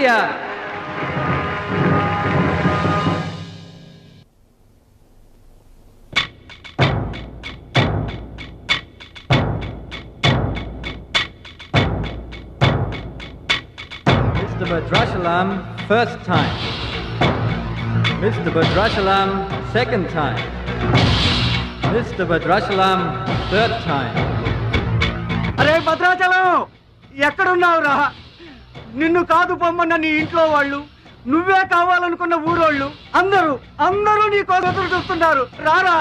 India. Mr. Bhadrachalam, first time. Mr. Bhadrachalam, second time. Mr. Bhadrachalam, third time. అరే భద్రాచలం, ఎక్కడున్నావురా? నిన్ను కాదు పొమ్మన్న నీ ఇంట్లో వాళ్ళు, నువ్వే కావాలనుకున్న ఊరోళ్ళు అందరూ నీ కోసం ఎదురు చూస్తున్నారు. రారా.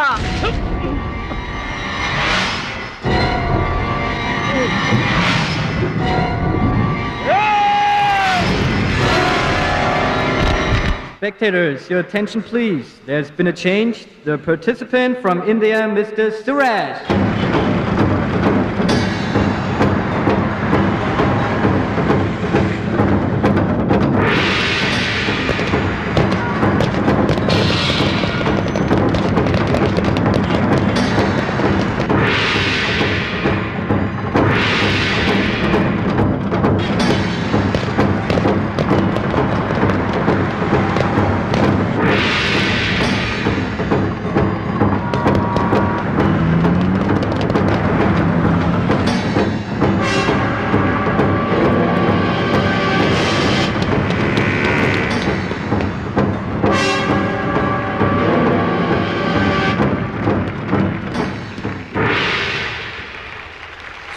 Spectators, your attention please. There's been a change. The participant from India, Mr. Suraj.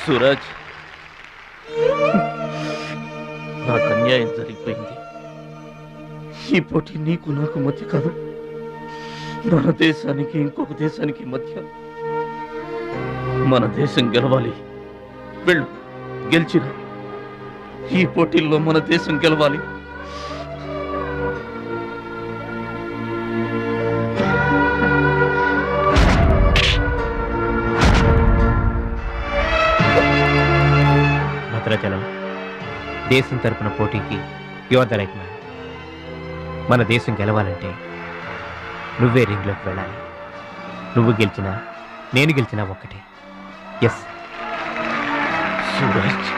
Suraj, నాకు అన్యాయం జరిగిపోయింది. ఈ పోటీ నీకు నాకు మధ్య కాదు, మన దేశానికి ఇంకొక దేశానికి మధ్య. మన దేశం గెలవాలి. వెళ్ళు, గెలిచిన ఈ పోటీల్లో మన దేశం గెలవాలి. భద్రాచలం, దేశం తరపున పోటీకి యువర్ ద రైట్ మ్యాన్. మన దేశం గెలవాలంటే నువ్వే రింగ్లోకి వెళ్ళాలి. నువ్వు గెలిచినా నేను గెలిచినా ఒక్కటే. Yes Suraj.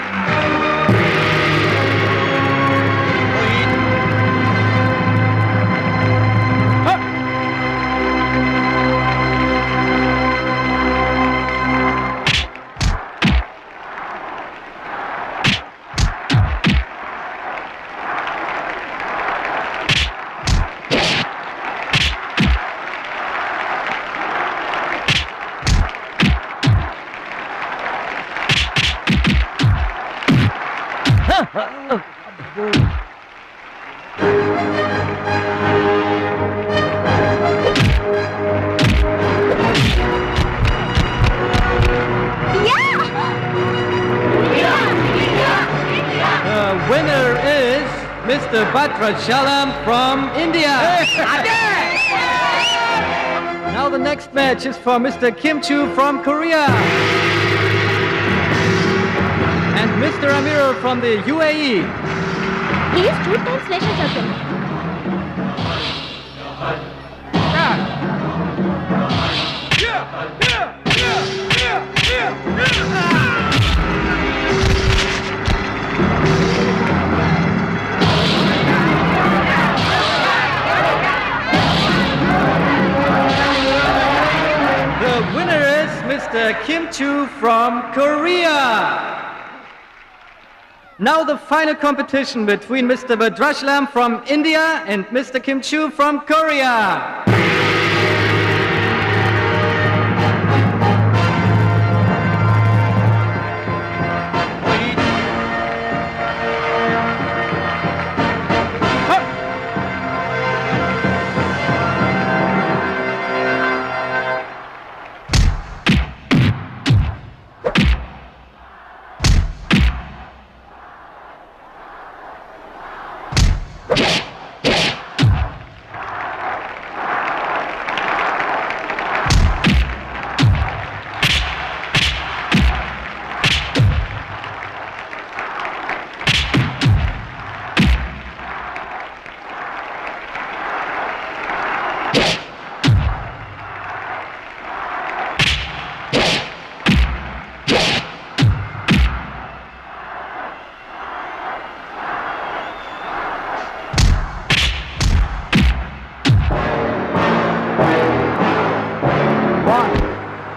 Winner is Mr. Bhadrachalam from India. Now the next match is for Mr. Kim Chu from Korea and Mr. Amir from the UAE. Please 2 times national champion. The winner is Mr. Kim Chu from Korea. Now the final competition between Mr. Bhadrachalam from India and Mr. Kim Chu from Korea.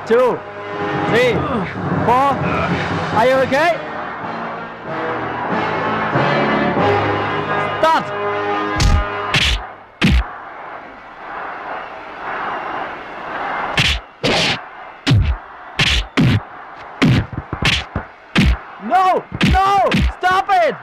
2, 3, 4. Are you okay? Start. No! No! Stop it!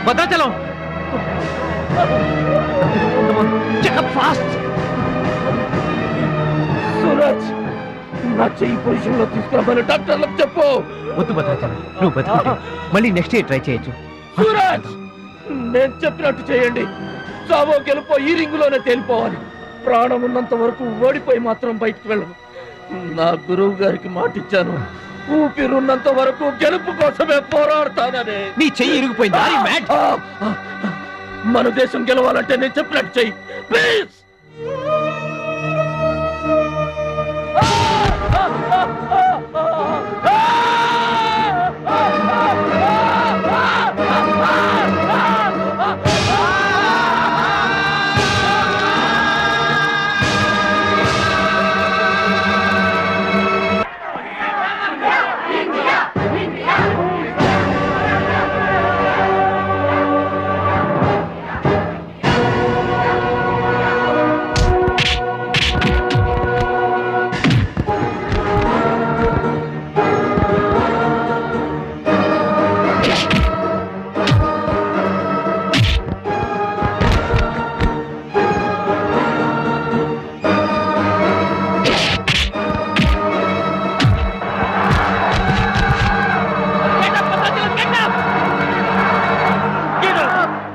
Bhadrachalam Suraj నా చెయ్యి position లో తీసుకురామని డాక్టర్లకు చెప్పు. వద్దు భద్రాచలం, నువ్వు బతుకుంటే మళ్ళీ next year try చేయొచ్చు. సూరజ్ నేను చెప్పినట్టు చేయండి. చావో గెలుపో ఈ రింగులోనే తేలిపోవాలి. ప్రాణం ఉన్నంత వరకు ఓడిపోయి మాత్రం బయటకు వెళ్ళను. నా గురువు గారికి మాటిచ్చాను, ఊపిరున్నంత వరకు గెలుపు కోసమే పోరాడతానని. నీ చెయ్యి ఇరిగిపోయింది. మన దేశం గెలవాలంటే నేను చెప్పినట్టు చెయ్యి please.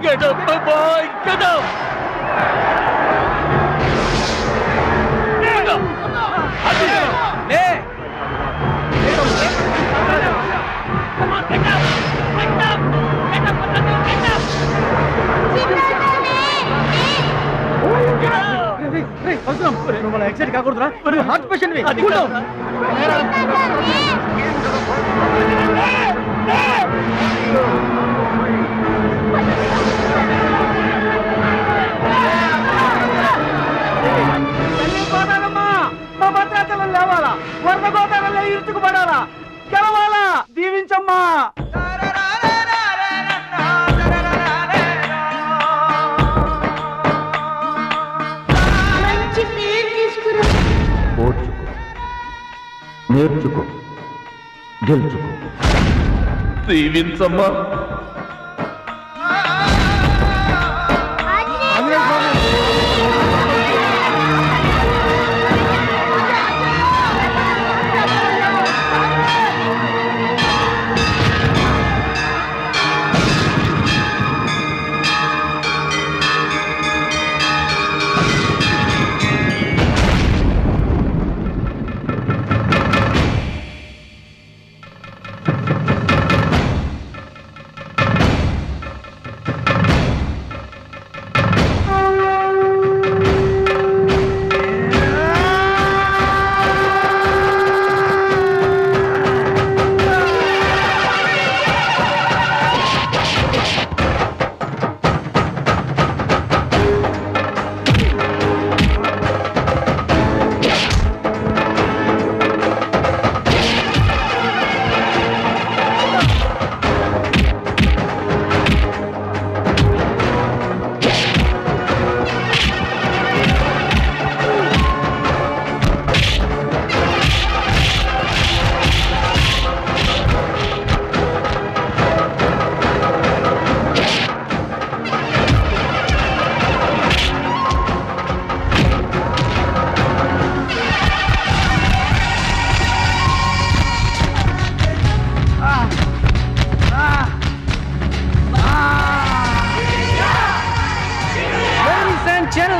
Get up, my boy! Get up! Get up! Hey! Come on, get up! Get up! Get up! Get up! నువ్వు మన ఎక్సైట్ కాకూడదురా, హార్ట్ పేషెంట్ మా భద్రాచలం లేవాలా, వరద గోదావరిలో ఇరుచుకుపడాలా, గెలవాలా, దీవించమ్మా. ఓర్చుకో, నేర్చుకో, గెలుచుకో, దీవించమ్మా.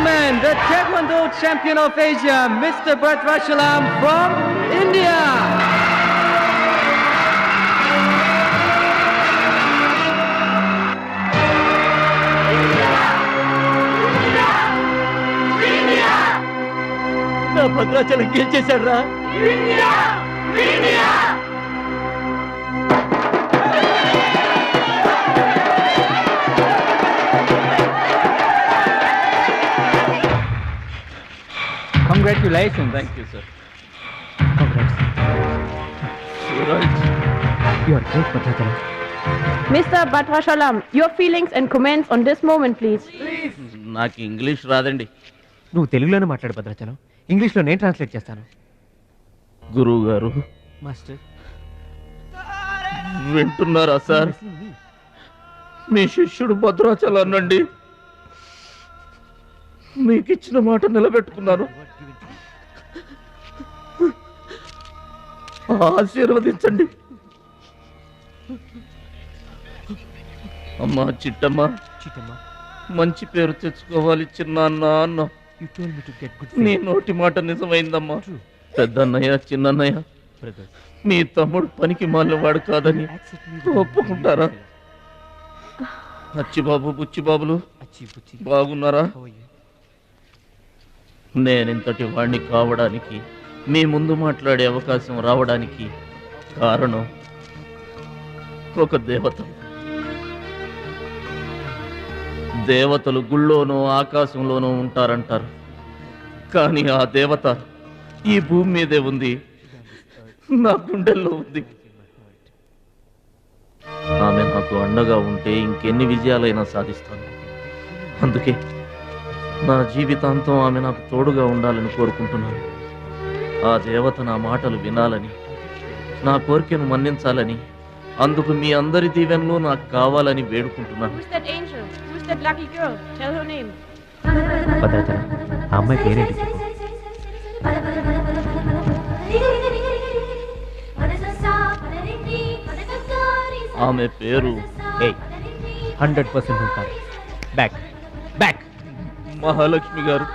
gentlemen, the Taekwondo champion of Asia, Mr. Bhadrachalam from India. నా భద్రాచలం గెలిచేశాడు రా. Congratulations. Thank you, sir. Congrats. Suraj. You are great, Bhadrachalam. Mr. Bhadrachalam, your feelings and comments on this moment, please. నాకు English రాదండి. నువ్వు తెలుగులోనే మాట్లాడు భద్రాచలం. ఇంగ్లీష్లో నేను translate చేస్తాను. గురువు గారు మాస్టర్ వింటున్నారా సార్? మీ శిష్యుడు భద్రాచలాన్నండి. మీకు ఇచ్చిన మాట నిలబెట్టుకున్నాను. ఆశీర్వదించండి. అమ్మా చిట్టమ్మ, మంచి పేరు తెచ్చుకోవాలి చిన్నాన్న అన్న. నీ నోటి మాట నిజమైందమ్మా. పెద్దన్నయ్య చిన్నన్నయ్య మీ తమ్ముడు పనికి మాలినవాడు కాదని ఒప్పుకుంటారా? అచ్చిబాబు బుచ్చిబాబులు బాగున్నారా? నేనింతటి వాణ్ణి కావడానికి, మీ ముందు మాట్లాడే అవకాశం రావడానికి కారణం ఒక దేవత. దేవతలు గుళ్ళోనో ఆకాశంలోనో ఉంటారంటారు, కానీ ఆ దేవత ఈ భూమి మీదే ఉంది, నా గుండెల్లో ఉంది. ఆమె నాకు అండగా ఉంటే ఇంకెన్ని విజయాలైనా సాధిస్తాను. అందుకే నా జీవితాంతం ఆమె నాకు తోడుగా ఉండాలని కోరుకుంటున్నాను. ఆ దేవత నా మాటలు వినాలని, నా కోరికను మన్నించాలని, అందుకు మీ అందరి దీవెనలు నాకు కావాలని వేడుకుంటున్నాను. Who's that angel? Who's that lucky girl? Tell her name. Bhadrachalam, ఆ అమ్మాయి పేరేంటి? ఆమె పేరు 100% నువ్వు కాదు. బ్యాక్ బ్యాక్ మహాలక్ష్మి గారు.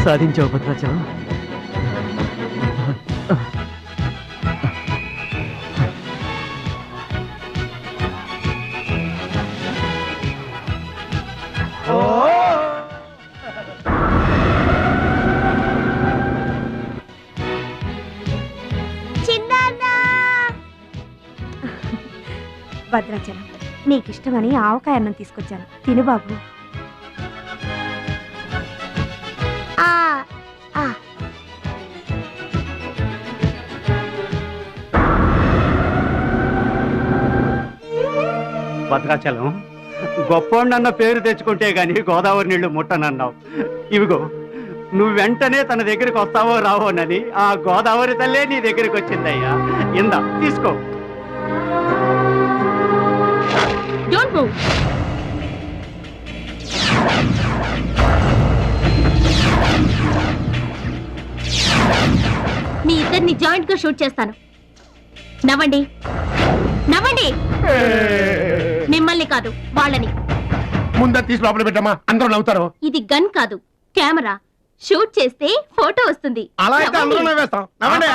సాధించావు భద్రాచలం. భద్రాచలం, నీకిష్టమని ఆవకాయ అన్నం తీసుకొచ్చాను, తిను బాబు. భద్రాచలం, గొప్పోండన్న పేరు తెచ్చుకుంటే గాని గోదావరి నీళ్లు ముట్టనన్నావు. ఇవిగో నువ్వు వెంటనే తన దగ్గరికి వస్తావో రావోనని ఆ గోదావరి తల్లే నీ దగ్గరికి వచ్చిందయ్యా. ఇందా తీసుకో. Don't move. మీ ఇద్దరిని జాయింట్ గా షూట్ చేస్తాను. నవ్వండి, నవ్వండి. మిమ్మల్ని కాదు, వాళ్ళని. ముందా తీసి లోపల పెట్టమ్మా, అందరూ నవ్వుతారు. ఇది గన్ కాదు, కెమెరా. షూట్ చేస్తే ఫోటో వస్తుంది. అలా అయితే అందరూ నవ్వేస్తాం. నవ్వండి.